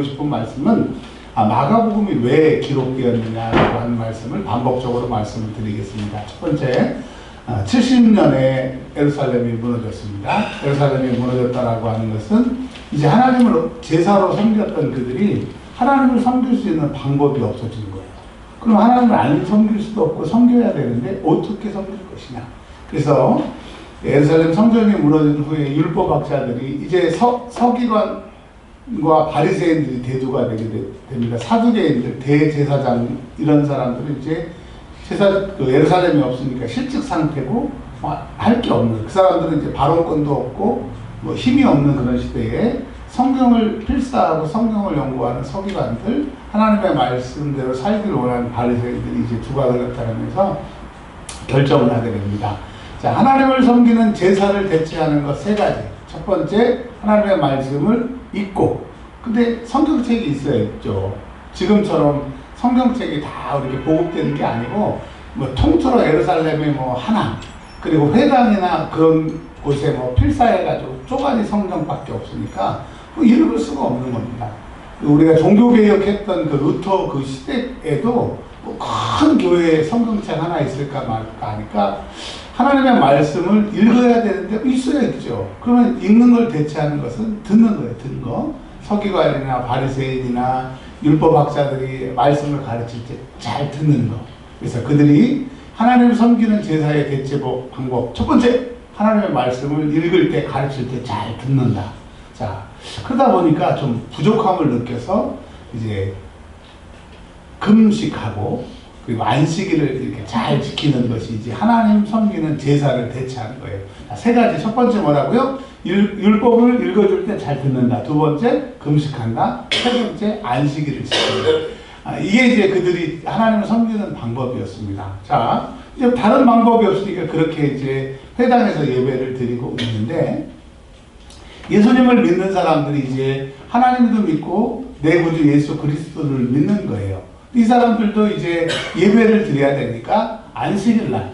싶은 말씀은 마가복음이 왜 기록되었느냐라고 하는 말씀을 반복적으로 말씀을 드리겠습니다. 첫 번째, 70년에 예루살렘이 무너졌습니다. 예루살렘이 무너졌다라고 하는 것은 이제 하나님을 제사로 섬겼던 그들이 하나님을 섬길 수 있는 방법이 없어진 거예요. 그럼 하나님을 안 섬길 수도 없고 섬겨야 되는데 어떻게 섬길 것이냐. 그래서 예루살렘 성전이 무너진 후에 율법학자들이 이제 서기관 과 바리새인들이 대두가 되게 됩니다. 사두개인들, 대제사장 이런 사람들은 이제 예루살렘이 없으니까 실직 상태고 할 게 없는 그 사람들은 이제 발언권도 없고 뭐 힘이 없는 그런 시대에 성경을 필사하고 성경을 연구하는 서기관들, 하나님의 말씀대로 살기를 원하는 바리새인들이 이제 두각을 나타내면서 결정을 하게 됩니다. 자, 하나님을 섬기는 제사를 대체하는 것 세 가지. 첫 번째, 하나님의 말씀을 읽고, 근데 성경책이 있어야죠. 지금처럼 성경책이 다 이렇게 보급되는 게 아니고, 뭐 통틀어 예루살렘의 뭐 하나, 그리고 회당이나 그런 곳에 뭐 필사해가지고 쪼가리 성경밖에 없으니까 뭐 읽을 수가 없는 겁니다. 우리가 종교개혁했던 그 루터 그 시대에도 뭐 큰 교회에 성경책 하나 있을까 말까 하니까 하나님의 말씀을 읽어야 되는데 있어야겠죠. 그러면 읽는 걸 대체하는 것은 듣는 거예요. 듣는 거. 서기관이나 바리새인이나 율법학자들이 말씀을 가르칠 때 잘 듣는 거. 그래서 그들이 하나님을 섬기는 제사의 대체 방법. 첫 번째, 하나님의 말씀을 읽을 때 가르칠 때 잘 듣는다. 자, 그러다 보니까 좀 부족함을 느껴서 이제 금식하고 그리고 안식일을 이렇게 잘 지키는 것이 이제 하나님 섬기는 제사를 대체하는 거예요. 세 가지. 첫 번째 뭐라고요? 율법을 읽어줄 때 잘 듣는다. 두 번째, 금식한다. 세 번째, 안식일을 지킨다. 이게 이제 그들이 하나님을 섬기는 방법이었습니다. 자, 이제 다른 방법이 없으니까 그렇게 이제 회당에서 예배를 드리고 있는데, 예수님을 믿는 사람들이 이제 하나님도 믿고 내 구주 예수 그리스도를 믿는 거예요. 이 사람들도 이제 예배를 드려야 되니까 안식일날,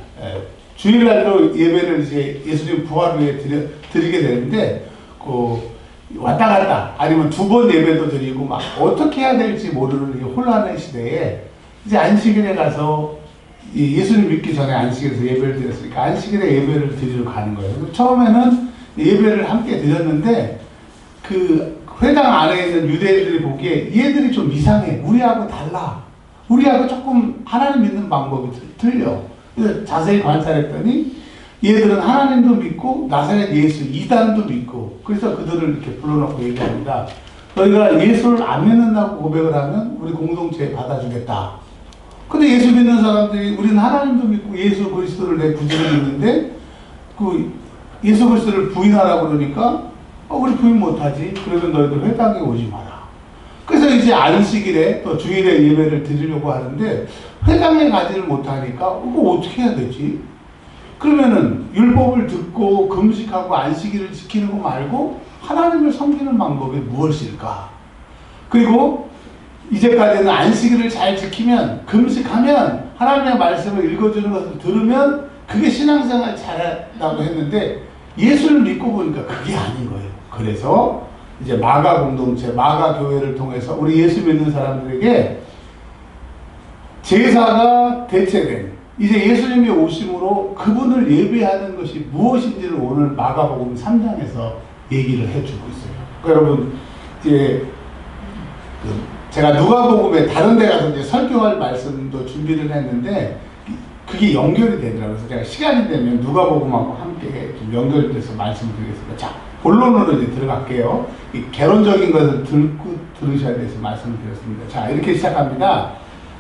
주일날도 예배를 이제 예수님 부활 후에 드리게 되는데, 왔다 갔다 아니면 두 번 예배도 드리고 막 어떻게 해야 될지 모르는 이 혼란의 시대에 이제 안식일에 가서 예수님 믿기 전에 안식일에서 예배를 드렸으니까 안식일에 예배를 드리러 가는 거예요. 처음에는 예배를 함께 드렸는데 그 회당 안에 있는 유대인들이 보기에 얘들이 좀 이상해. 우리하고 달라. 우리하고 조금 하나님 믿는 방법이 틀려. 그래서 자세히 관찰했더니 얘들은 하나님도 믿고 나사렛 예수 이단도 믿고, 그래서 그들을 이렇게 불러놓고 얘기합니다. 너희가 예수를 안 믿는다고 고백을 하면 우리 공동체에 받아주겠다. 근데 예수 믿는 사람들이 우리는 하나님도 믿고 예수 그리스도를 내 구주로 믿는데 그 예수 그리스도를 부인하라고 그러니까 우리 부인 못하지. 그러면 너희들 회당에 오지 마라. 그래서 이제 안식일에 또 주일에 예배를 드리려고 하는데 회당에 가지를 못하니까 이거 어떻게 해야 되지? 그러면은 율법을 듣고 금식하고 안식일을 지키는 거 말고 하나님을 섬기는 방법이 무엇일까? 그리고 이제까지는 안식일을 잘 지키면, 금식하면, 하나님의 말씀을 읽어주는 것을 들으면 그게 신앙생활 잘한다고 했는데 예수를 믿고 보니까 그게 아닌 거예요. 그래서 이제 마가 공동체, 마가 교회를 통해서 우리 예수 믿는 사람들에게 제사가 대체된, 이제 예수님이 오심으로 그분을 예배하는 것이 무엇인지를 오늘 마가복음 3장에서 얘기를 해주고 있어요. 그러니까 여러분, 이제 제가 누가복음에 다른 데 가서 이제 설교할 말씀도 준비를 했는데 그게 연결이 되더라고요. 그래서 제가 시간이 되면 누가복음하고 함께 좀 연결돼서 말씀을 드리겠습니다. 자, 본론으로 이제 들어갈게요. 이 개론적인 것을 들으셔야 돼서 말씀을 드렸습니다. 자, 이렇게 시작합니다.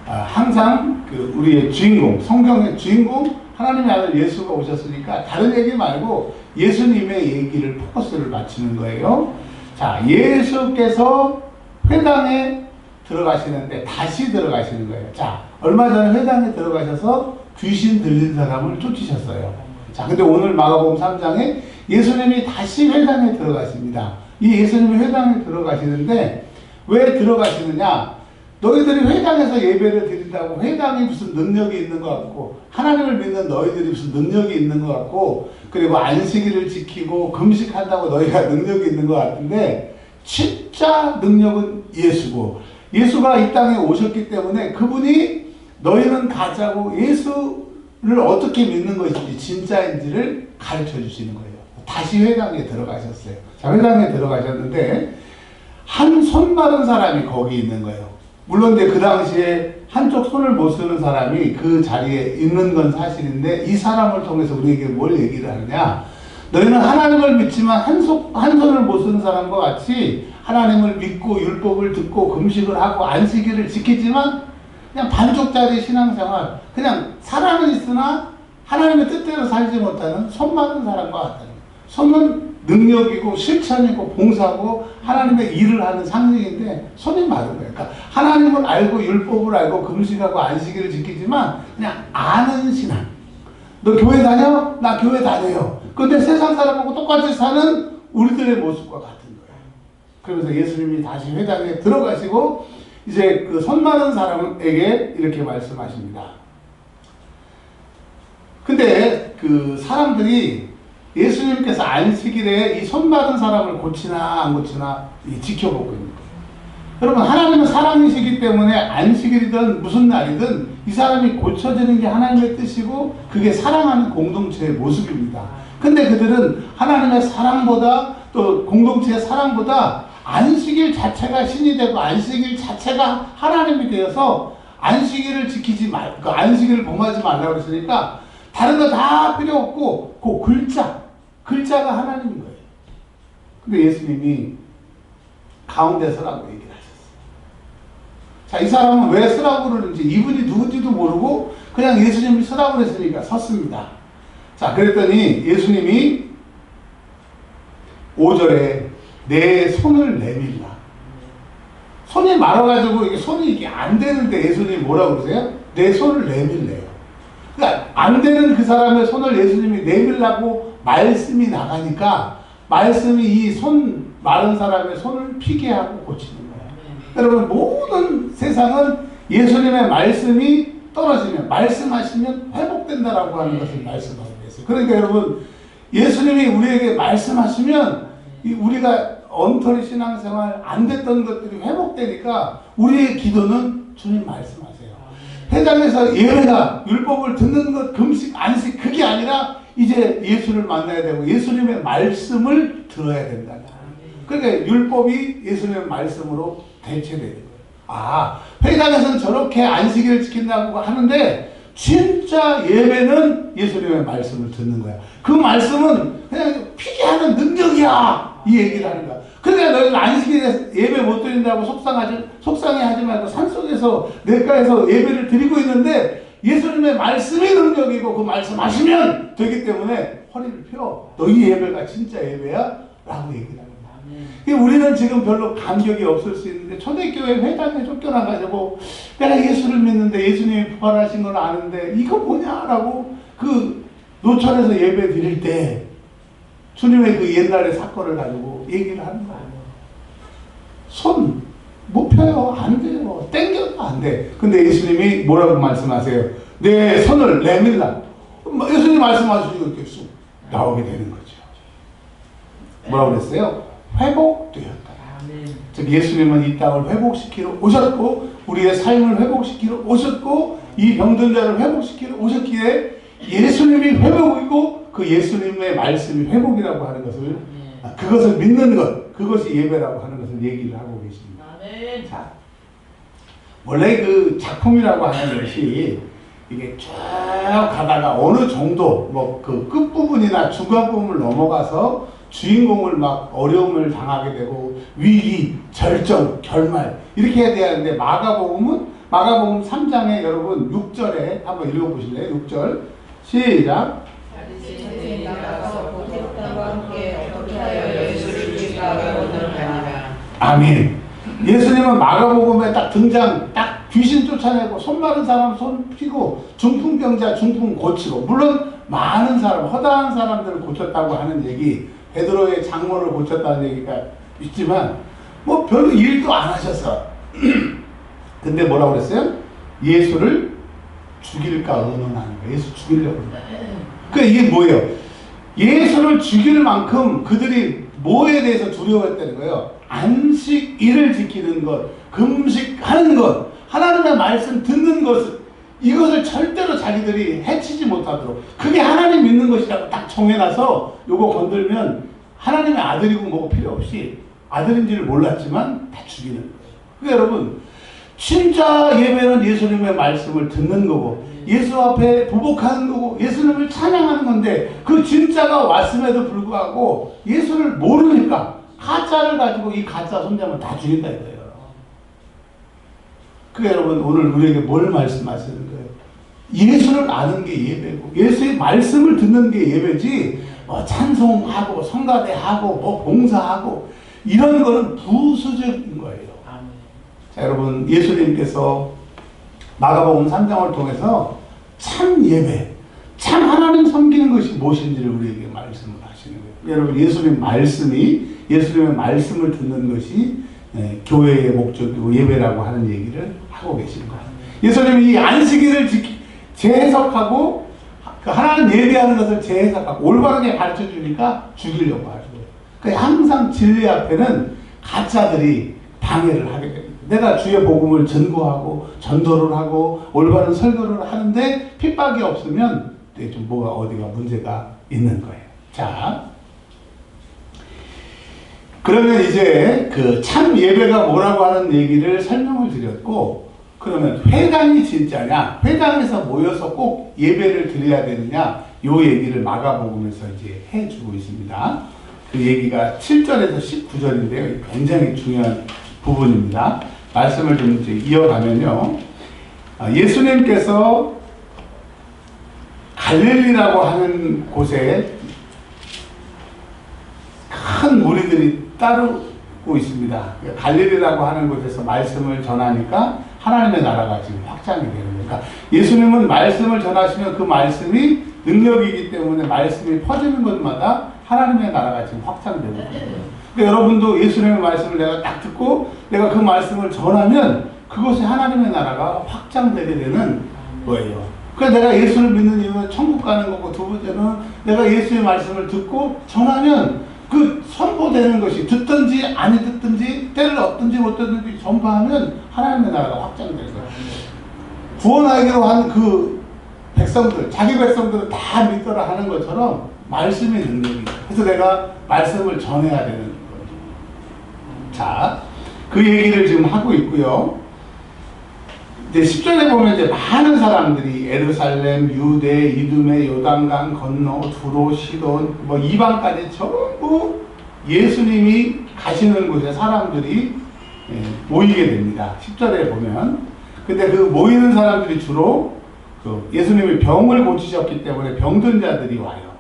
항상 우리의 주인공, 성경의 주인공, 하나님의 아들 예수가 오셨으니까 다른 얘기 말고 예수님의 얘기를 포커스를 맞추는 거예요. 자, 예수께서 회당에 들어가시는데 다시 들어가시는 거예요. 자, 얼마 전에 회당에 들어가셔서 귀신 들린 사람을 쫓으셨어요. 자, 근데 오늘 마가복음 3장에 예수님이 다시 회당에 들어가십니다. 이 예수님이 회당에 들어가시는데 왜 들어가시느냐? 너희들이 회당에서 예배를 드린다고 회당이 무슨 능력이 있는 것 같고, 하나님을 믿는 너희들이 무슨 능력이 있는 것 같고, 그리고 안식일을 지키고 금식한다고 너희가 능력이 있는 것 같은데 진짜 능력은 예수고, 예수가 이 땅에 오셨기 때문에 그분이 너희는 가자고 예수를 어떻게 믿는 것인지 진짜인지를 가르쳐 주시는 거예요. 다시 회당에 들어가셨어요. 자, 회당에 들어가셨는데 한 손 마른 사람이 거기 있는 거예요. 물론 그 당시에 한쪽 손을 못 쓰는 사람이 그 자리에 있는 건 사실인데, 이 사람을 통해서 우리에게 뭘 얘기를 하느냐, 너희는 하나님을 믿지만 한 손을 못 쓰는 사람과 같이 하나님을 믿고 율법을 듣고 금식을 하고 안식일을 지키지만 그냥 반쪽짜리 신앙생활, 그냥 살아는 있으나 하나님의 뜻대로 살지 못하는 손 마른 사람과 같다는 거예요. 손은 능력이고 실천이고 봉사고 하나님의 일을 하는 상징인데 손이 마른 거예요. 그러니까 하나님을 알고 율법을 알고 금식하고 안식일을 지키지만 그냥 아는 신앙. 너 교회 다녀? 나 교회 다녀요. 근데 세상 사람하고 똑같이 사는 우리들의 모습과 같은 거예요. 그러면서 예수님이 다시 회당에 들어가시고 이제 그 손 마른 사람에게 이렇게 말씀하십니다. 근데 그 사람들이 예수님께서 안식일에 이 손 마른 사람을 고치나 안 고치나 지켜보고 있는 거예요. 여러분, 하나님은 사랑이시기 때문에 안식일이든 무슨 날이든 이 사람이 고쳐지는 게 하나님의 뜻이고 그게 사랑하는 공동체의 모습입니다. 근데 그들은 하나님의 사랑보다 또 공동체의 사랑보다 안식일 자체가 신이 되고 안식일 자체가 하나님이 되어서 안식일을 지키지 말, 그 안식일을 범하지 말라고 그랬으니까 다른 거 다 필요 없고 그 글자가 하나님인 거예요. 근데 예수님이 가운데 서라고 얘기를 하셨어요. 자, 이 사람은 왜 서라고 그러는지, 이분이 누군지도 모르고 그냥 예수님이 서라고 그랬으니까 섰습니다. 자, 그랬더니 예수님이 5절에 내 손을 내밀라. 손이 말아가지고 이게 안 되는데 예수님이 뭐라고 그러세요? 내 손을 내밀래요. 그러니까 안 되는 그 사람의 손을 예수님이 내밀라고 말씀이 나가니까 말씀이 이 손 마른 사람의 손을 피게 하고 고치는 거예요. 여러분, 모든 세상은 예수님의 말씀이 떨어지면, 말씀하시면 회복된다라고 하는 것을 말씀하고 계세요. 그러니까 여러분, 예수님이 우리에게 말씀하시면 우리가 엉터리 신앙생활 안 됐던 것들이 회복되니까 우리의 기도는 주님 말씀하세요. 회당에서 예배가 율법을 듣는 것, 금식, 안식, 그게 아니라 이제 예수를 만나야 되고 예수님의 말씀을 들어야 된다. 그러니까 율법이 예수님의 말씀으로 대체되는 거예요. 아, 회당에서는 저렇게 안식일을 지킨다고 하는데 진짜 예배는 예수님의 말씀을 듣는 거야. 그 말씀은 그냥 피게 하는 능력이야, 이 얘기를 하는 거야. 그러니까 너희는 안식일에 예배 못 드린다고 속상해하지 말고 산속에서 냇가에서 예배를 드리고 있는데 예수님의 말씀이 능력이고 그 말씀 하시면 되기 때문에 허리를 펴. 너희 예배가 진짜 예배야? 라고 얘기를 합니다. 우리는 지금 별로 감격이 없을 수 있는데 초대교회 회당에 쫓겨나가지고 내가 예수를 믿는데 예수님이 부활하신 걸 아는데 이거 뭐냐라고 그 노천에서 예배 드릴 때 주님의 그 옛날의 사건을 가지고 얘기를 하는 거예요. 손 못 펴요. 안 돼요. 땡겨도 안 돼. 근데 예수님이 뭐라고 말씀하세요? 내 손을 내밀라. 예수님 말씀하시고 이렇게 쑥 나오게 되는 거죠. 뭐라고 그랬어요? 회복되었다. 즉 예수님은 이 땅을 회복시키러 오셨고 우리의 삶을 회복시키러 오셨고 이 병든 자를 회복시키러 오셨기에 예수님이 회복이고 그 예수님의 말씀이 회복이라고 하는 것을 그것을 믿는 것, 그것이 예배라고 하는 것을 얘기를 하고 계십니다. 자, 원래 그 작품이라고 하는 것이 이게 쭉 가다가 어느 정도 뭐 그 끝부분이나 중간 부분을 넘어가서 주인공을 막 어려움을 당하게 되고 위기, 절정, 결말 이렇게 해야 되는데 마가복음 3장에 여러분 6절에 한번 읽어보실래요? 6절 시작. 아멘. 예수님은 마가복음에 딱 등장, 딱 귀신 쫓아내고 손 마른 사람 손 피고 중풍병자 중풍 고치고, 물론 많은 사람, 허다한 사람들을 고쳤다고 하는 얘기, 베드로의 장모를 고쳤다는 얘기가 있지만 뭐 별로 일도 안 하셨어. 근데 뭐라고 그랬어요? 예수를 죽일까 의논하는 거예요. 예수 죽이려고. 그러니까 이게 뭐예요? 예수를 죽일 만큼 그들이 뭐에 대해서 두려워했다는 거예요? 안식일을 지키는 것, 금식하는 것, 하나님의 말씀 듣는 것을, 이것을 절대로 자기들이 해치지 못하도록, 그게 하나님 믿는 것이라고 딱 정해놔서 요거 건들면 하나님의 아들이고 뭐고 필요 없이 아들인지를 몰랐지만 다 죽이는 거예요. 그러니까 여러분, 진짜 예배는 예수님의 말씀을 듣는 거고 예수 앞에 보복하는 거고 예수님을 찬양하는 건데, 그 진짜가 왔음에도 불구하고 예수를 모르니까 가짜를 가지고 이 가짜 손잡으면 다 죽인다 이거예요. 그러니까 여러분, 오늘 우리에게 뭘 말씀하시는 거예요? 예수를 아는 게 예배고 예수의 말씀을 듣는 게 예배지, 뭐 찬송하고 성가대하고 뭐 봉사하고 이런 거는 부수적인 거예요. 자, 여러분, 예수님께서 마가복음 3장을 통해서 참 예배, 참 하나님 섬기는 것이 무엇인지를 우리에게 말씀을 하시는 거예요. 여러분, 예수님의 말씀을 듣는 것이 교회의 목적이고 예배라고 하는 얘기를 하고 계신 거예요. 예수님이 이 안식일을 재해석하고 그 하나님 예배하는 것을 재해석하고 올바르게 가르쳐 주니까 죽이려고 하죠. 그러니까 항상 진리 앞에는 가짜들이 방해를 하게 됩니다. 내가 주의 복음을 전고하고 전도를 하고 올바른 설교를 하는데 핍박이 없으면 좀 뭐가 어디가 문제가 있는 거예요. 자, 그러면 이제 그 참 예배가 뭐라고 하는 얘기를 설명을 드렸고, 그러면 회당이 진짜냐, 회당에서 모여서 꼭 예배를 드려야 되느냐, 요 얘기를 마가복음에서 이제 해주고 있습니다. 그 얘기가 7절에서 19절인데요. 굉장히 중요한 부분입니다. 말씀을 좀 이제 이어가면요. 예수님께서 갈릴리라고 하는 곳에 큰 무리들이 따르고 있습니다. 갈릴리라고 하는 곳에서 말씀을 전하니까 하나님의 나라가 지금 확장이 되는 거예요. 그러니까 예수님은 말씀을 전하시면 그 말씀이 능력이기 때문에 말씀이 퍼지는 곳마다 하나님의 나라가 지금 확장되고 있는 거예요. 그러니까 여러분도 예수님의 말씀을 내가 딱 듣고 내가 그 말씀을 전하면 그것이 하나님의 나라가 확장되게 되는 거예요. 그래서 내가 예수를 믿는 이유는 천국 가는 거고, 두 번째는 내가 예수의 말씀을 듣고 전하면 그 선포되는 것이 듣든지 아니 듣든지 때를 얻든지 못 얻든지 전파하면 하나님의 나라가 확장되는 거예요. 구원하기로 한 그 백성들, 자기 백성들은 다 믿더라 하는 것처럼 말씀의 능력이, 그래서 내가 말씀을 전해야 되는 거예요. 자, 그 얘기를 지금 하고 있고요. 이제 10절에 보면 이제 많은 사람들이 에루살렘, 유대, 이두메, 요단강 건너 두로, 시돈, 뭐 이방까지 전부 예수님이 가시는 곳에 사람들이 모이게 됩니다. 10절에 보면. 근데 그 모이는 사람들이 주로 그 예수님이 병을 고치셨기 때문에 병든 자들이 와요.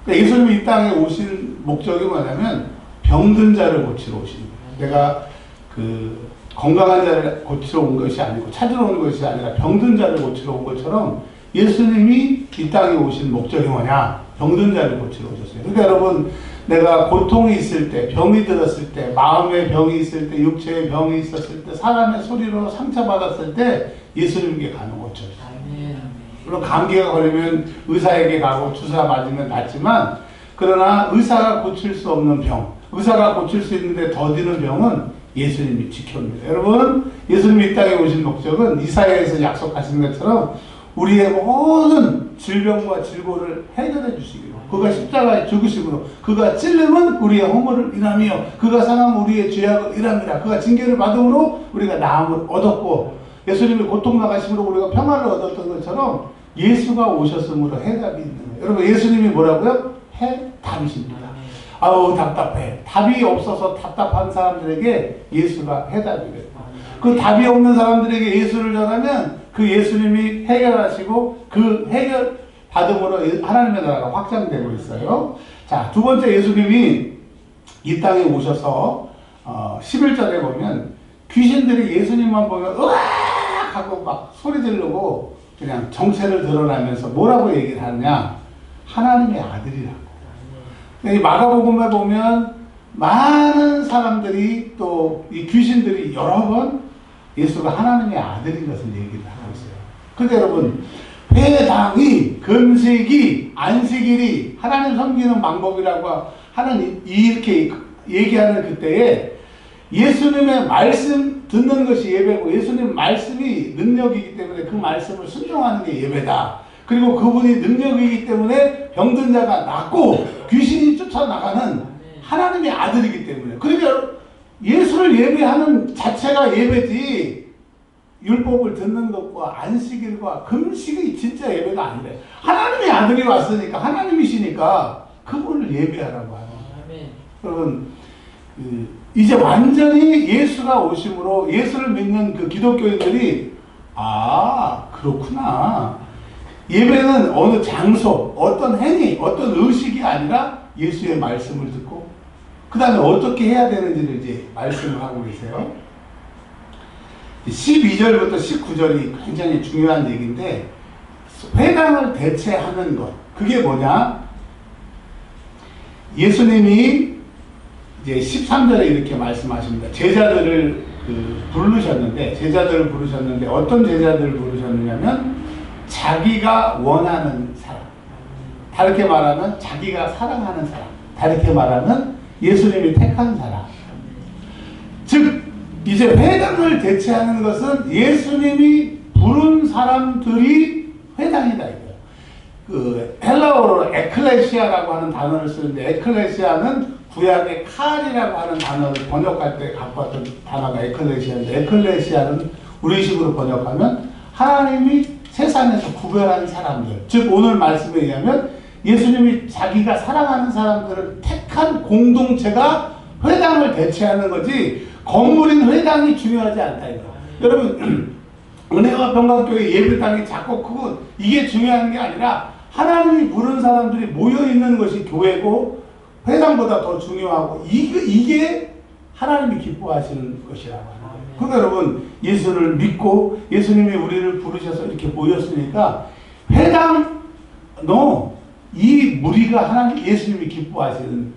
그러니까 예수님이 이 땅에 오신 목적이 뭐냐면 병든 자를 고치러 오신 거예요. 내가 그 건강한 자를 고치러 온 것이 아니고 찾으러 온 것이 아니라 병든 자를 고치러 온 것처럼 예수님이 이 땅에 오신 목적이 뭐냐? 병든 자를 고치러 오셨어요. 그러니까 여러분, 내가 고통이 있을 때, 병이 들었을 때, 마음의 병이 있을 때, 육체의 병이 있었을 때, 사람의 소리로 상처받았을 때 예수님께 가는 거죠. 물론 감기가 걸리면 의사에게 가고 주사 맞으면 낫지만, 그러나 의사가 고칠 수 없는 병, 의사가 고칠 수 있는데 더디는 병은 예수님이 지켜옵니다. 여러분, 예수님이 이 땅에 오신 목적은 이사야에서 약속하신 것처럼 우리의 모든 질병과 질고를 해결해 주시기로, 그가 십자가에 죽으시므로 그가 찔림은 우리의 허물을 인하며 그가 상함은 우리의 죄악을 인함이라. 그가 징계를 받음으로 우리가 나음을 얻었고, 예수님이 고통 나가심으로 우리가 평화를 얻었던 것처럼 예수가 오셨으므로 해답이 있는 거예요. 여러분, 예수님이 뭐라고요? 해답이십니다. 아우 답답해. 답이 없어서 답답한 사람들에게 예수가 해답이 돼요. 그 답이 없는 사람들에게 예수를 전하면 그 예수님이 해결하시고 그 해결 받음으로 하나님의 나라가 확장되고 있어요. 자, 두 번째, 예수님이 이 땅에 오셔서 11절에 보면 귀신들이 예수님만 보면 으악 하고 막 소리 지르고 그냥 정체를 드러나면서 뭐라고 얘기를 하느냐? 하나님의 아들이라고. 이 마가복음에 보면 많은 사람들이 또 이 귀신들이 여러 번 예수가 하나님의 아들인 것을 얘기를 하고 있어요. 그런데 여러분, 회당이, 금식이, 안식일이 하나님 섬기는 방법이라고 하는 이렇게 얘기하는 그때에 예수님의 말씀 듣는 것이 예배고 예수님 말씀이 능력이기 때문에 그 말씀을 순종하는 게 예배다. 그리고 그분이 능력이기 때문에 병든 자가 낫고 귀신이 쫓아나가는 하나님의 아들이기 때문에. 그러니까 예수를 예배하는 자체가 예배지 율법을 듣는 것과 안식일과 금식이 진짜 예배가 아니래. 하나님의 아들이 왔으니까 하나님이시니까 그분을 예배하라고 하는 거예요. 여러분 이제 완전히 예수가 오심으로 예수를 믿는 그 기독교인들이 그렇구나. 예배는 어느 장소, 어떤 행위, 어떤 의식이 아니라 예수의 말씀을 듣고 그 다음에 어떻게 해야 되는지를 이제 말씀을 하고 계세요. 12절부터 19절이 굉장히 중요한 얘기인데 회당을 대체하는 것. 그게 뭐냐? 예수님이 이제 13절에 이렇게 말씀하십니다. 제자들을 부르셨는데 어떤 제자들을 부르셨느냐면 자기가 원하는 사람. 다르게 말하면 자기가 사랑하는 사람. 다르게 말하면 예수님이 택한 사람. 즉 이제 회당을 대체하는 것은 예수님이 부른 사람들이 회당이다 이거예요. 그 헬라어로 에클레시아라고 하는 단어를 쓰는데 에클레시아는 구약의 칼이라고 하는 단어를 번역할 때 갖고 왔던 단어가 에클레시아인데 에클레시아는 우리식으로 번역하면 하나님이 세상에서 구별한 사람들. 즉 오늘 말씀에 의하면 예수님이 자기가 사랑하는 사람들을 택한 공동체가 회당을 대체하는 거지 건물인 회당이 중요하지 않다 이거. 여러분 은혜와 평강교회 예배당이 작고 크고 이게 중요한 게 아니라 하나님이 부른 사람들이 모여있는 것이 교회고 회당보다 더 중요하고 이게 하나님이 기뻐하시는 것이라고 하는 거예요. 그러니까 여러분 예수를 믿고 예수님이 우리를 부르셔서 이렇게 모였으니까 이 무리가 하나님 예수님이 기뻐하시는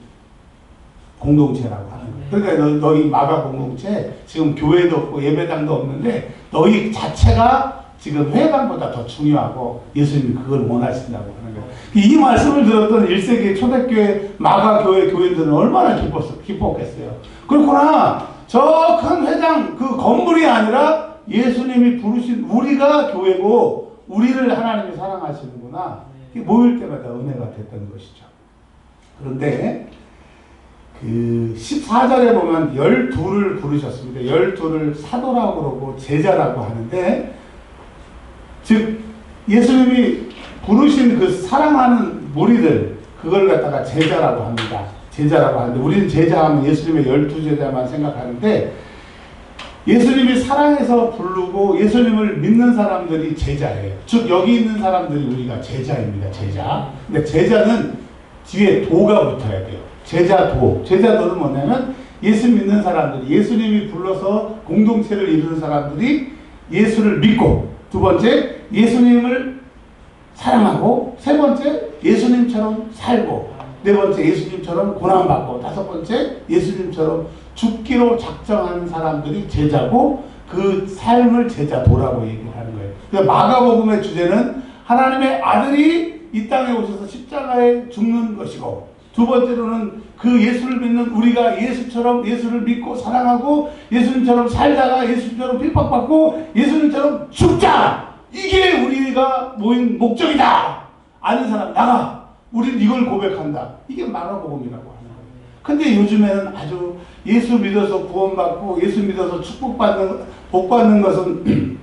공동체라고 하는 거예요. 그러니까 너희 마가 공동체 지금 교회도 없고 예배당도 없는데 너희 자체가 지금 회당보다 더 중요하고 예수님이 그걸 원하신다고 하는 거예요. 이 말씀을 들었던 1세기 초대교회 마가 교회 교인들은 얼마나 기뻤겠어요. 그렇구나. 저 큰 회당 그 건물이 아니라 예수님이 부르신 우리가 교회고 우리를 하나님이 사랑하시는구나. 모일 때마다 은혜가 됐던 것이죠. 그런데 그 14절에 보면 12를 부르셨습니다. 12를 사도라고 그러고 제자라고 하는데 즉 예수님이 부르신 그 사랑하는 무리들 그걸 갖다가 제자라고 합니다. 제자라고 하는데 우리는 제자하면 예수님의 12제자만 생각하는데 예수님이 사랑해서 부르고 예수님을 믿는 사람들이 제자예요. 즉 여기 있는 사람들이 우리가 제자입니다. 제자. 근데 제자는 뒤에 도가 붙어야 돼요. 제자도는 뭐냐면 예수 믿는 사람들이 예수님이 불러서 공동체를 이루는 사람들이 예수를 믿고 두 번째 예수님을 사랑하고 세 번째 예수님처럼 살고 네 번째 예수님처럼 고난받고 다섯 번째 예수님처럼 죽기로 작정하는 사람들이 제자고 그 삶을 제자도라고 얘기를 하는 거예요. 그러니까 마가복음의 주제는 하나님의 아들이 이 땅에 오셔서 십자가에 죽는 것이고 두 번째로는 그 예수를 믿는 우리가 예수를 믿고 사랑하고 예수님처럼 살다가 예수님처럼 핍박받고 예수님처럼 죽자! 이게 우리가 모인 목적이다! 아는 사람 나가! 우린 이걸 고백한다. 이게 마가복음이라고 하는 거예요. 근데 요즘에는 아주 예수 믿어서 구원받고 예수 믿어서 복받는 것은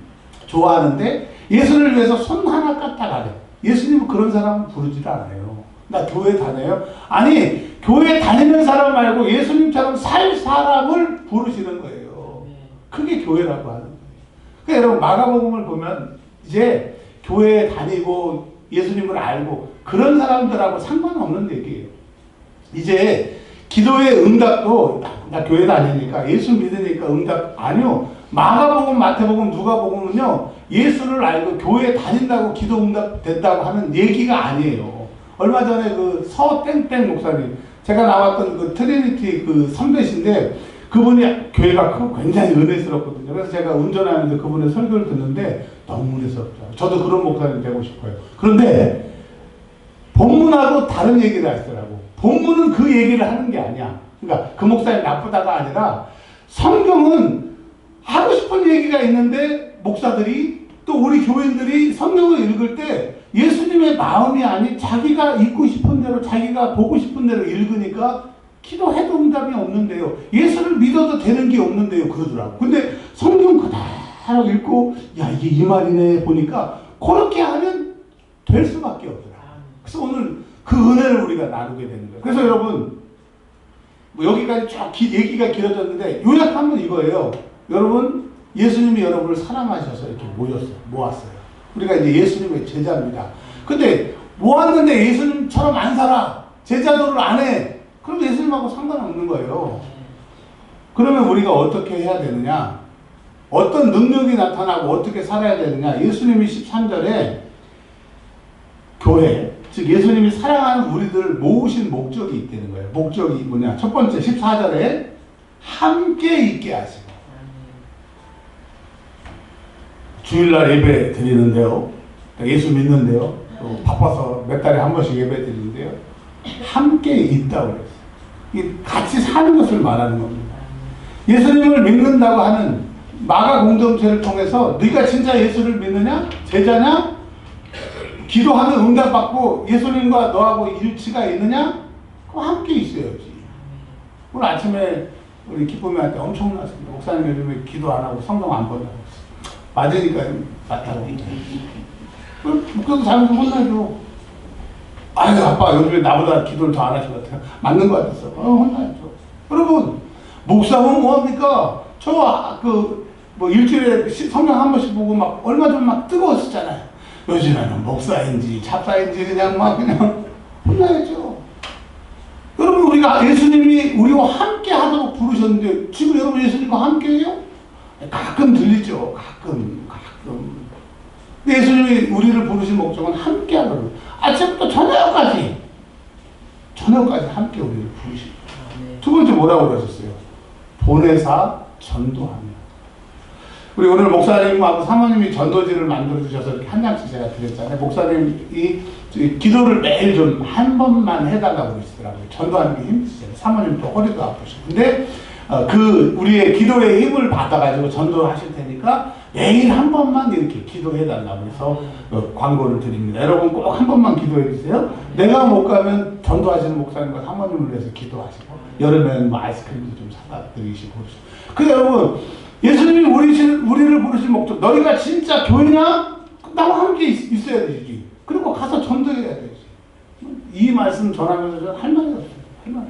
좋아하는데 예수를 위해서 손 하나 까딱하래. 예수님은 그런 사람은 부르지도 않아요. 나 교회 다녀요? 아니 교회 다니는 사람 말고 예수님처럼 살 사람을 부르시는 거예요. 그게 교회라고 하는 거예요. 그러니까 여러분 마가복음을 보면 이제 교회에 다니고 예수님을 알고 그런 사람들하고 상관없는 얘기예요. 이제 기도의 응답도 나 교회 다니니까 예수 믿으니까 응답 아니요. 마가복음, 마태복음, 누가복음은요 예수를 알고 교회 다닌다고 기도 응답 된다고 하는 얘기가 아니에요. 얼마 전에 그 서땡땡 목사님 제가 나왔던 그 트리니티 그 선배신데 그분이 교회가 크고 굉장히 은혜스럽거든요. 그래서 제가 운전하면서 그분의 설교를 듣는데 너무 은혜스럽죠. 저도 그런 목사님 되고 싶어요. 그런데 본문하고 다른 얘기를 하시더라고. 본문은 그 얘기를 하는 게 아니야. 그러니까 그 목사님 나쁘다가 아니라 성경은 하고 싶은 얘기가 있는데 목사들이 또 우리 교인들이 성경을 읽을 때 예수님의 마음이 아닌 자기가 읽고 싶은 대로 자기가 보고 싶은 대로 읽으니까 기도해도 응답이 없는데요. 예수를 믿어도 되는 게 없는데요. 그러더라고. 근데 성경 그대로 읽고 야 이게 이 말이네 보니까 그렇게 하면 될 수밖에 없더라. 그래서 오늘 그 은혜를 우리가 나누게 되는 거예요. 그래서 여러분 뭐 여기까지 쫙 얘기가 길어졌는데 요약하면 이거예요. 여러분 예수님이 여러분을 사랑하셔서 이렇게 모았어요. 우리가 이제 예수님의 제자입니다. 근데 모았는데 예수님처럼 안 살아. 제자도를 안 해. 그럼 예수님하고 상관없는 거예요. 그러면 우리가 어떻게 해야 되느냐? 어떤 능력이 나타나고 어떻게 살아야 되느냐? 예수님이 13절에 교회, 즉 예수님이 사랑하는 우리들을 모으신 목적이 있다는 거예요. 목적이 뭐냐? 첫 번째 14절에 함께 있게 하시고 주일날 예배 드리는데요. 예수 믿는데요. 또 바빠서 몇 달에 한 번씩 예배 드리는데요. 함께 있다고 그랬어요. 같이 사는 것을 말하는 겁니다. 예수님을 믿는다고 하는 마가 공동체를 통해서 네가 진짜 예수를 믿느냐? 제자냐? 기도하면 응답받고 예수님과 너하고 일치가 있느냐? 그럼 함께 있어야지. 오늘 아침에 우리 기쁨이한테 엄청 났습니다. 목사님 요즘에 기도 안 하고 성경 안 본다고 했어요. 맞으니까 맞다고. 목사도 잘못 혼나죠. 아유 아빠 요즘에 나보다 기도를 더 안 하신 것 같아요. 맞는 것 같았어. 혼나죠. 여러분 목사면 뭐합니까? 저 뭐 일주일에 성경 한 번씩 보고 막 얼마 전 막 뜨거웠었잖아요. 요즘에는 목사인지 잡사인지 그냥 혼나야죠. 여러분 우리가 예수님이 우리와 함께 하도록 부르셨는데 지금 여러분 예수님과 함께해요? 가끔 들리죠. 가끔. 근데 예수님이 우리를 부르신 목적은 함께 하도록 아침부터 저녁까지 함께 우리를 부르십니다. 두 번째 뭐라고 그러셨어요? 보내사 전도하며. 우리 오늘 목사님하고 사모님이 전도지를 만들어주셔서 이렇게 한 장씩 제가 드렸잖아요. 목사님이 기도를 매일 좀 한 번만 해달라고 그러시더라고요. 전도하는 게 힘드시잖아요. 사모님도 허리도 아프시고. 근데 우리의 기도의 힘을 받아가지고 전도를 하실 테니까 매일 한 번만 이렇게 기도해달라고 해서 광고를 드립니다. 여러분 꼭 한 번만 기도해 주세요. 내가 못 가면 전도하시는 목사님과 사모님을 위해서 기도하시고 여름에는 뭐 아이스크림도 좀 사다 드리시고 그래서 여러분 예수님이 우리를 부르신 목적 너희가 진짜 교회냐? 나와 함께 있어야 되지. 그리고 가서 전도해야 되지. 이 말씀 전하면서 저는 할 말이 없어요. 할 말이.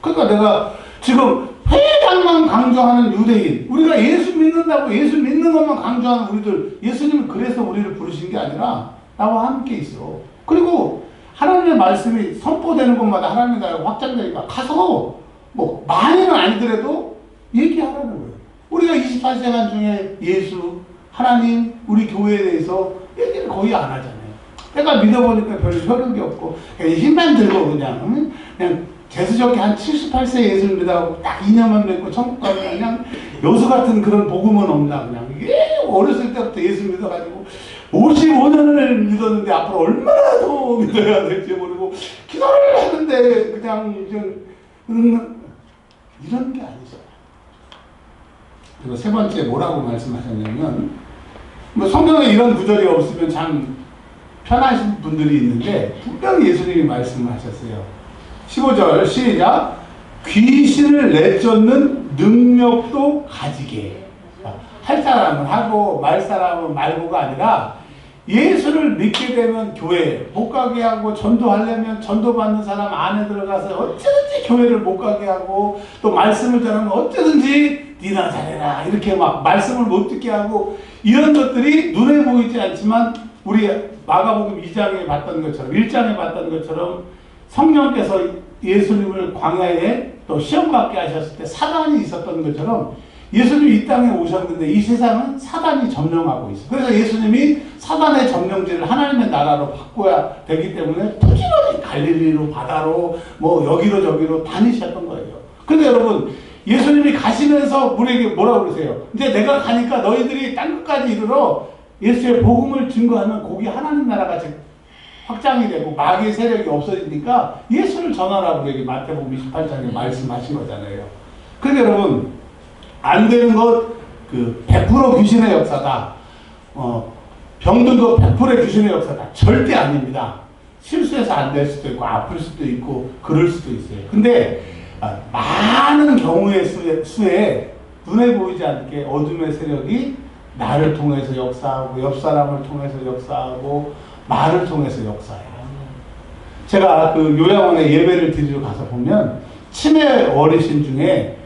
그러니까 내가 지금 회당만 강조하는 유대인, 우리가 예수 믿는다고 예수 믿는 것만 강조하는 우리들, 예수님은 그래서 우리를 부르신 게 아니라 나와 함께 있어. 그리고 하나님의 말씀이 선포되는 곳마다 하나님의 나라가 확장되니까 가서 뭐 많이는 아니더라도 얘기하라는 거예요. 우리가 28시간 중에 예수, 하나님, 우리 교회에 대해서 얘기를 거의 안 하잖아요. 내가 믿어보니까 별로 효력이 없고 그냥 힘만 들고 그냥 재수 좋게 한 78세 예수를 믿어가고 딱 2년만 믿고 천국 가면 그냥 요수 같은 그런 복음은 없나 그냥 이게 어렸을 때부터 예수 믿어가지고 55년을 믿었는데 앞으로 얼마나 더 믿어야 될지 모르고 기도를 하는데 그냥 이런 게 아니죠. 그리고 세 번째 뭐라고 말씀하셨냐면 뭐 성경에 이런 구절이 없으면 참 편하신 분들이 있는데 분명히 예수님이 말씀하셨어요. 15절 시작. 귀신을 내쫓는 능력도 가지게. 할 사람은 하고 말 사람은 말고가 아니라 예수를 믿게 되면 교회 못 가게 하고 전도하려면 전도받는 사람 안에 들어가서 어쩌든지 교회를 못 가게 하고 또 말씀을 전하면 어쩌든지 니나 잘해라 이렇게 막 말씀을 못 듣게 하고 이런 것들이 눈에 보이지 않지만 우리 마가복음 2장에 봤던 것처럼 1장에 봤던 것처럼 성령께서 예수님을 광야에 또 시험받게 하셨을 때 사단이 있었던 것처럼 예수님이 이 땅에 오셨는데 이 세상은 사단이 점령하고 있어요. 그래서 예수님이 사단의 점령지를 하나님의 나라로 바꿔야 되기 때문에 부지런히 갈릴리로 바다로 뭐 여기로 저기로 다니셨던 거예요. 근데 여러분 예수님이 가시면서 우리에게 뭐라고 그러세요? 이제 내가 가니까 너희들이 땅끝까지 이르러 예수의 복음을 증거하면 거기 하나님 나라가 확장이 되고 마귀의 세력이 없어지니까 예수를 전하라고 여기 마태복음 28장에 말씀하신 거잖아요. 그러니까 여러분, 안 되는 것, 100% 귀신의 역사다. 병든 것 100%의 귀신의 역사다. 절대 아닙니다. 실수해서 안 될 수도 있고, 아플 수도 있고, 그럴 수도 있어요. 근데, 많은 경우의 수에 눈에 보이지 않게 어둠의 세력이 나를 통해서 역사하고, 옆 사람을 통해서 역사하고, 말을 통해서 역사해요. 제가 요양원에 예배를 드리러 가서 보면, 치매 어르신 중에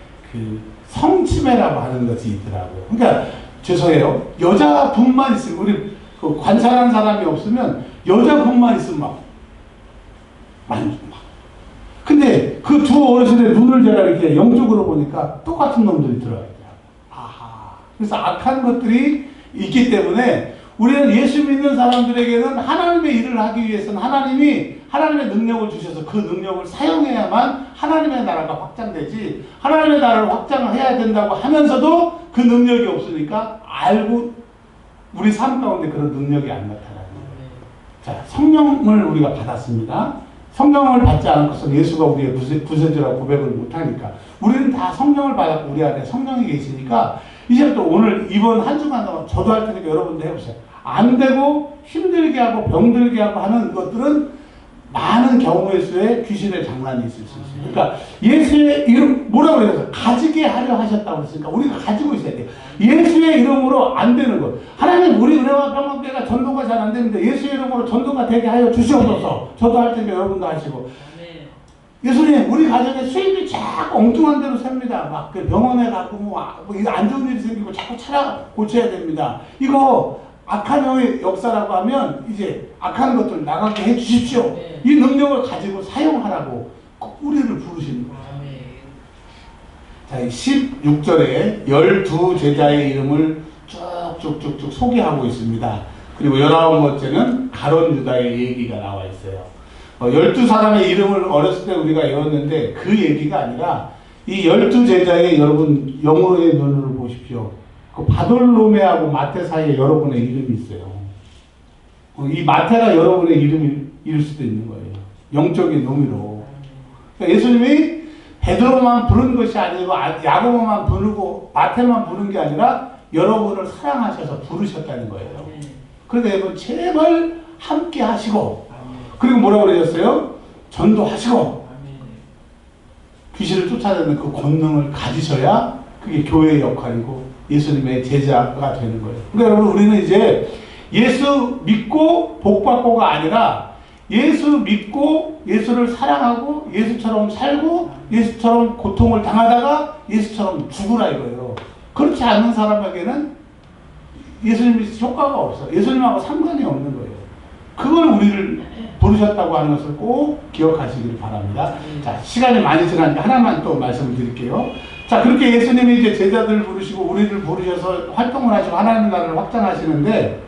성치매라고 하는 것이 있더라고요. 그러니까, 죄송해요. 여자분만 있으면, 우리 관찰한 사람이 없으면, 여자분만 있으면 막. 근데 그 두 어르신의 눈을 제가 이렇게 영적으로 보니까 똑같은 놈들이 들어가요. 아하. 그래서 악한 것들이 있기 때문에 우리는 예수 믿는 사람들에게는 하나님의 일을 하기 위해서는 하나님이 하나님의 능력을 주셔서 그 능력을 사용해야만 하나님의 나라가 확장되지, 하나님의 나라를 확장해야 된다고 하면서도 그 능력이 없으니까 알고 우리 삶 가운데 그런 능력이 안 나타나는 거예요. 자, 성령을 우리가 받았습니다. 성령을 받지 않은 것은 예수가 우리의 구세주라고 고백을 못하니까. 우리는 다 성령을 받았고 우리 안에 성령이 계시니까 이제부터 오늘 이번 한 주간 동안 저도 할 테니까 여러분도 해보세요. 안 되고 힘들게 하고 병들게 하고 하는 것들은 많은 경우의 수에 귀신의 장난이 있을 수 있어요. 그러니까 예수의 이름, 뭐라고 그랬어요? 가지게 하려 하셨다고 했으니까 우리가 가지고 있어야 돼요. 예수의 이름으로 안 되는 것. 하나님, 우리 은혜와 평강교회가 전도가 잘 안 되는데 예수의 이름으로 전도가 되게 하여 주시옵소서. 저도 할 테니까 여러분도 하시고. 예수님, 우리 가정에 수입이 자꾸 엉뚱한 대로 셉니다. 막 병원에 가고 안 좋은 일이 생기고 자꾸 고쳐야 됩니다. 이거 악한 영의 역사라고 하면 이제 악한 것들 나가게 해 주십시오. 네. 이 능력을 가지고 사용하라고 우리를 부르시는 거예요. 자, 16절에 12제자의 이름을 쭉쭉쭉쭉 소개하고 있습니다. 그리고 19번째는 가룟 유다의 얘기가 나와 있어요. 12사람의 이름을 어렸을 때 우리가 외웠는데 그 얘기가 아니라 이 12제자의 여러분 영어의 눈으로 보십시오. 바돌로메하고 마태 사이에 여러분의 이름이 있어요. 이 마태가 여러분의 이름일 수도 있는 거예요. 영적인 의미로. 그러니까 예수님이 베드로만 부른 것이 아니고 야고보만 부르고 마태만 부른 게 아니라 여러분을 사랑하셔서 부르셨다는 거예요. 그러니까 여러분 제발 함께 하시고, 그리고 뭐라고 그러셨어요? 전도하시고, 귀신을 쫓아내는 그 권능을 가지셔야 그게 교회의 역할이고 예수님의 제자가 되는 거예요. 그러니까 여러분, 우리는 이제 예수 믿고 복 받고가 아니라 예수 믿고 예수를 사랑하고 예수처럼 살고 예수처럼 고통을 당하다가 예수처럼 죽으라 이거예요. 그렇지 않은 사람에게는 예수님이 효과가 없어요. 예수님하고 상관이 없는 거예요. 그걸 우리를 부르셨다고 하는 것을 꼭 기억하시기를 바랍니다. 자, 시간이 많이 지나니까 하나만 또 말씀을 드릴게요. 자, 그렇게 예수님이 이제 제자들을 부르시고 우리를 부르셔서 활동을 하시고 하나님 나라를 확장하시는데,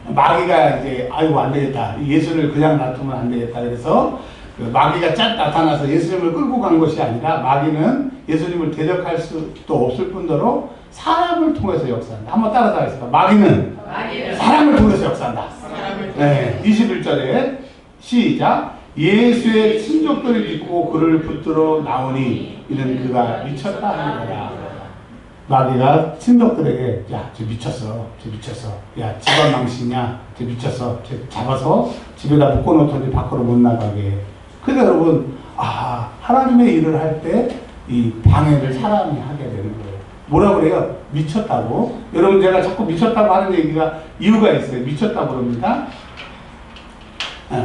마귀가 이제 아이고 안 되겠다, 예수를 그냥 놔두면 안 되겠다, 그래서 마귀가 쫙 나타나서 예수님을 끌고 간 것이 아니라 마귀는 예수님을 대적할 수도 없을 뿐더러 사람을 통해서 역사한다. 한번 따라서 하겠습니다. 마귀는 사람을 통해서 역사한다. 네, 21절에 시작. 예수의 친족들이 믿고 그를 붙들어 나오니 이는 그가 미쳤다 하는 거야. 마귀가 친족들에게 야, 쟤 미쳤어. 야, 집안 망신이야. 쟤 미쳤어. 쟤 잡아서 집에다 묶어놓더니 밖으로 못 나가게. 그러니까 여러분, 하나님의 일을 할 때 이 방해를 사람이 하게 되는 거예요. 뭐라고 그래요? 미쳤다고. 여러분, 제가 자꾸 미쳤다고 하는 얘기가 이유가 있어요. 미쳤다고 그럽니다.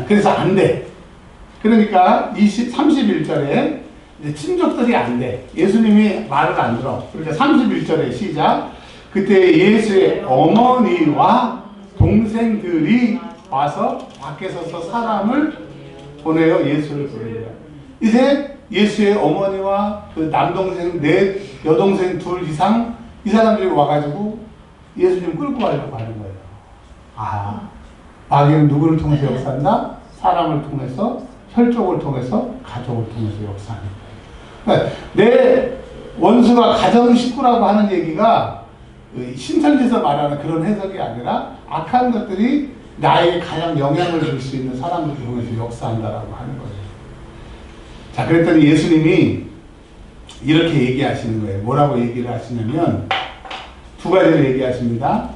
그래서 안 돼. 그러니까 31절에 친족들이 안 돼. 예수님이 말을 안 들어. 그러니까 31절에 시작. 그때 예수의 어머니와 동생들이 와서 밖에 서서 사람을 보내어 예수를 부릅니다. 이제 예수의 어머니와 그 남동생 넷, 여동생 둘 이상 이 사람들이 와가지고 예수님 끌고 가려고 하는 거예요. 마귀는 누구를 통해서 역사한다? 사람을 통해서, 혈족을 통해서, 가족을 통해서 역사하는 거예요. 그러니까 내 원수가 가정 식구라고 하는 얘기가 신천지에서 말하는 그런 해석이 아니라 악한 것들이 나에게 가장 영향을 줄 수 있는 사람들을 통해서 역사한다라고 하는 거예요. 자, 그랬더니 예수님이 이렇게 얘기하시는 거예요. 뭐라고 얘기를 하시냐면 두 가지를 얘기하십니다.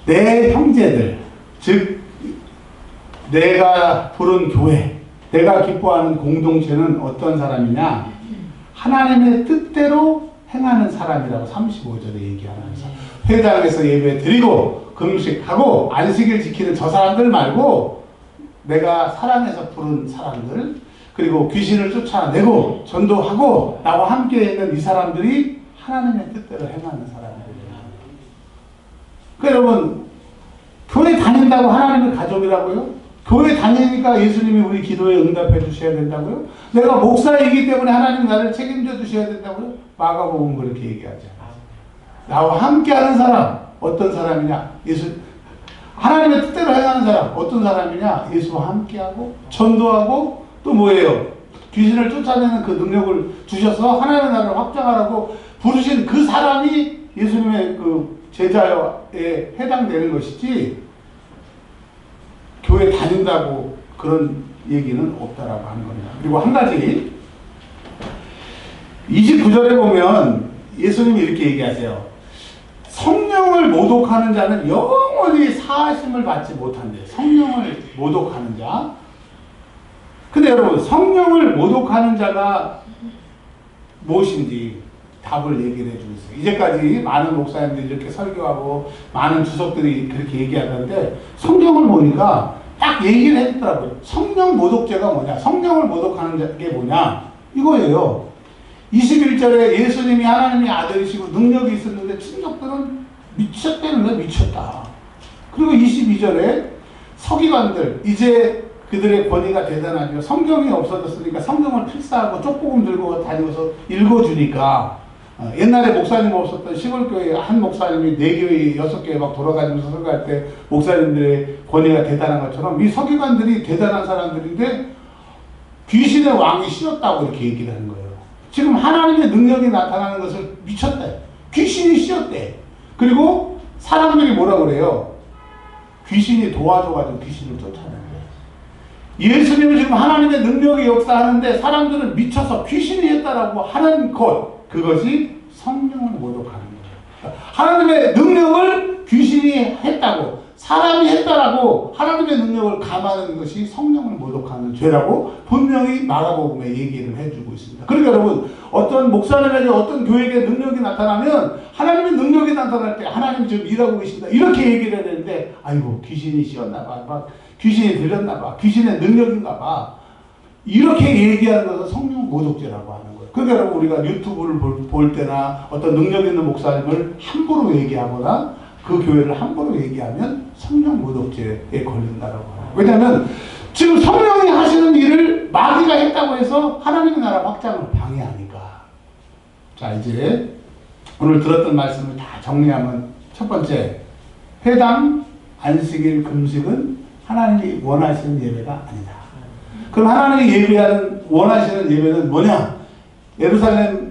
내 형제들, 즉 내가 부른 교회, 내가 기뻐하는 공동체는 어떤 사람이냐? 하나님의 뜻대로 행하는 사람이라고 35절에 얘기하면서 회당에서 예배 드리고 금식하고 안식일 지키는 저 사람들 말고 내가 사랑해서 부른 사람들, 그리고 귀신을 쫓아내고 전도하고 나와 함께 있는 이 사람들이 하나님의 뜻대로 행하는 사람들이에요. 여러분, 교회 다닌다고 하나님의 가족이라고요? 교회 다니니까 예수님이 우리 기도에 응답해 주셔야 된다고요? 내가 목사이기 때문에 하나님 나를 책임져 주셔야 된다고요? 마가복음 그렇게 얘기하죠. 나와 함께하는 사람, 어떤 사람이냐? 하나님의 뜻대로 행하는 사람, 어떤 사람이냐? 예수와 함께하고 전도하고 또 뭐예요? 귀신을 쫓아내는 그 능력을 주셔서 하나님의 나라를 확장하라고 부르신 그 사람이 예수님의 그 제자에 해당되는 것이지, 교회 다닌다고 그런 얘기는 없다라고 하는 겁니다. 그리고 한 가지, 29절에 보면 예수님이 이렇게 얘기하세요. 성령을 모독하는 자는 영원히 사하심을 받지 못한대. 성령을 모독하는 자. 근데 여러분, 성령을 모독하는 자가 무엇인지 답을 얘기를 해주고 있어요. 이제까지 많은 목사님들이 이렇게 설교하고 많은 주석들이 그렇게 얘기하는데 성경을 보니까 딱 얘기를 해주더라고요. 성령 모독죄가 뭐냐? 성령을 모독하는 게 뭐냐? 이거예요. 21절에 예수님이 하나님의 아들이시고 능력이 있었는데 친족들은 미쳤다는 거예요. 미쳤다. 그리고 22절에 서기관들, 이제 그들의 권위가 대단하죠. 성경이 없어졌으니까 성경을 필사하고 쪽보금 들고 다니면서 읽어주니까, 옛날에 목사님 없었던 시골교회 한 목사님이 4교회, 6교회 막 돌아다니면서 설교할 때 목사님들의 권위가 대단한 것처럼 이 서기관들이 대단한 사람들인데 귀신의 왕이 씌었다고 이렇게 얘기를 하는 거예요. 지금 하나님의 능력이 나타나는 것을 미쳤대. 귀신이 씌었대. 그리고 사람들이 뭐라고 그래요? 귀신이 도와줘가지고 귀신을 쫓아내는 거예요. 예수님은 지금 하나님의 능력이 역사하는데 사람들은 미쳐서 귀신이 했다라고 하는 것, 그것이 성령을 모독하는 거예요. 하나님의 능력을 귀신이 했다고, 사람이 했다라고 하나님의 능력을 감하는 것이 성령을 모독하는 죄라고 분명히 마가복음에 얘기를 해주고 있습니다. 그러니까 여러분, 어떤 목사님에게 어떤 교회에 능력이 나타나면 하나님의 능력이 나타날 때 하나님 지금 일하고 계신다 이렇게 얘기를 해야 되는데, 아이고 귀신이 씌었나 봐, 막 귀신이 들렸나 봐, 귀신의 능력인가 봐, 이렇게 얘기하는 것은 성령 모독죄라고 하는 거예요. 그러니까 여러분, 우리가 유튜브를 볼 때나 어떤 능력 있는 목사님을 함부로 얘기하거나 그 교회를 함부로 얘기하면 성령 모독죄에 걸린다라고 해요. 왜냐하면 지금 성령이 하시는 일을 마귀가 했다고 해서 하나님의 나라 확장을 방해하니까. 자, 이제 오늘 들었던 말씀을 다 정리하면, 첫 번째, 회당, 안식일, 금식은 하나님이 원하시는 예배가 아니다. 그럼 하나님이 원하시는 예배는 뭐냐? 예루살렘이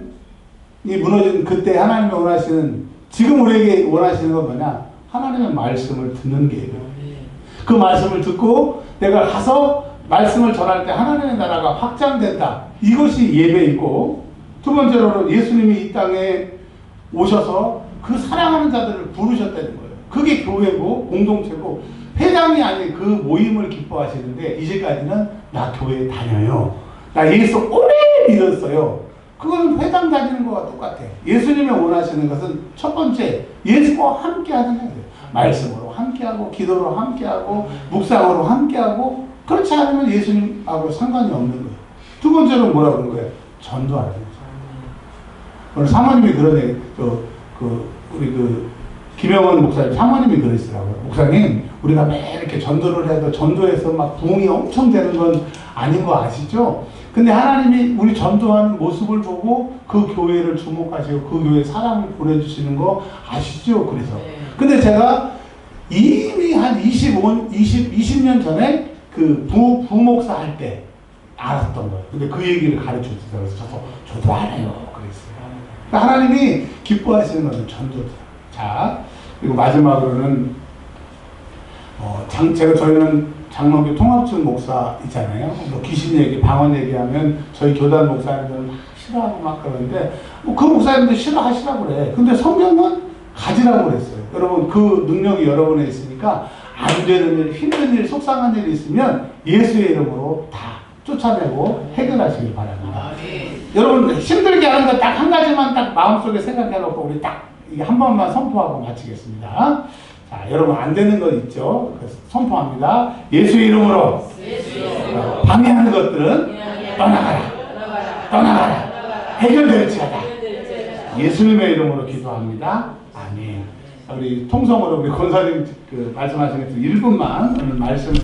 무너진 그때 하나님이 원하시는, 지금 우리에게 원하시는 건 뭐냐? 하나님의 말씀을 듣는 게 예배예요. 그 말씀을 듣고 내가 가서 말씀을 전할 때 하나님의 나라가 확장된다. 이것이 예배이고, 두 번째로는 예수님이 이 땅에 오셔서 그 사랑하는 자들을 부르셨다는 거예요. 그게 교회고 공동체고, 회당이 아닌 그 모임을 기뻐하시는데, 이제까지는 나 교회 다녀요, 나 예수 오래 믿었어요, 그건 회당 다니는 거와 똑같아요. 예수님이 원하시는 것은 첫 번째, 예수와 함께 하는 거예요. 말씀으로 함께하고, 기도로 함께하고, 묵상으로 함께하고. 그렇지 않으면 예수님하고 상관이 없는 거예요. 두 번째로 뭐라고 그러는 거예요? 전도하는 거예요. 오늘 사모님이 그런 얘기, 우리 김영원 목사님 사모님이 그러시더라고요. 목사님, 우리가 매일 이렇게 전도를 해도 전도해서 막 부흥이 엄청 되는 건 아닌 거 아시죠? 근데 하나님이 우리 전도하는 모습을 보고 그 교회를 주목하시고 그 교회에 사람을 보내주시는 거 아시죠? 그래서. 근데 제가 이미 한 20년 전에 그 부목사 할 때 알았던 거예요. 근데 그 얘기를 가르쳐 주세요. 그래서 저도 알아요. 그랬어요. 그러니까 하나님이 기뻐하시는 것은 전도다. 자, 그리고 마지막으로는 제가 저희는 장로교 통합증 목사 있잖아요. 뭐 귀신 얘기, 방언 얘기하면 저희 교단 목사님들은 막 싫어하고 막 그러는데 그 목사님들 싫어하시라고 그래. 근데 성경은 가지라고 그랬어요. 여러분 그 능력이 여러분에 있으니까 안 되는 일, 힘든 일, 속상한 일이 있으면 예수의 이름으로 다 쫓아내고 해결하시길 바랍니다. 여러분 힘들게 하는 거 딱 한 가지만 딱 마음속에 생각해 놓고 우리 딱 이게 한 번만 선포하고 마치겠습니다. 자, 여러분 안 되는 거 있죠? 그래서 선포합니다. 예수의 이름으로 방해하는 것들은 떠나가라. 해결될지어다. 예수님의 이름으로 기도합니다. 아멘. 우리 통성으로 우리 권사님 말씀하신 것 1분만 오늘 말씀